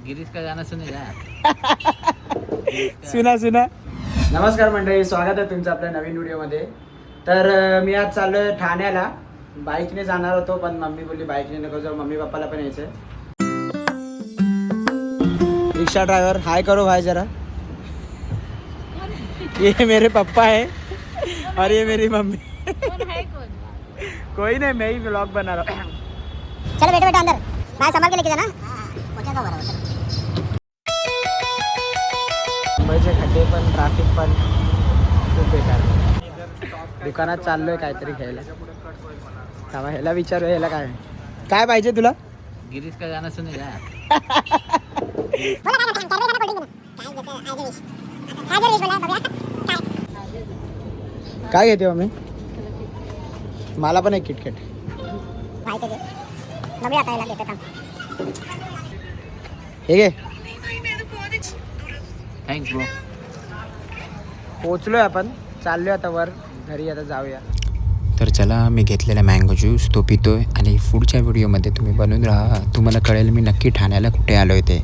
गिरीश का गाना सुनेगा. सुना सुना. नमस्कार मंडळी, स्वागत आहे तुमचं आपल्या नवीन व्हिडिओमध्ये. तर मी आज चाललोय ठाण्याला. बाईकने जाणार होतो पण मम्मी बोलली बाईकने नको जाऊ, मम्मी पप्पाला पण यायचंय. रिक्शा ड्राइवर हाय करो भाई जरा. ये मेरे पापा है और ये मेरी मम्मी. कोई नहीं, मैं ही ब्लॉग बना रहा हूँ. चलो बेटा बेटा अंदर, भाई संभाल के लेके जाना. मुंबईचे खड्डे पण ट्रॅफिक पण खूप बेकार. दुकानात चाललोय काहीतरी घ्यायला. थांबा, ह्याला विचारू, ह्याला काय पाहिजे तुला. गिरीश का गाना सुनेगा. काय घेते मम्मी. मला पण एक किटकॅट. हे घे. Thanks bro. पोचलोय आपण, चाललोय आता वर घरी. आता जाऊया. तर चला, मी घेतलेला मँगो ज्यूस तो पितोय आणि पुढच्या व्हिडिओमध्ये तुम्ही बनवून राहा. तुम्हाला कळेल मी नक्की ठाण्याला कुठे आलो आहे ते.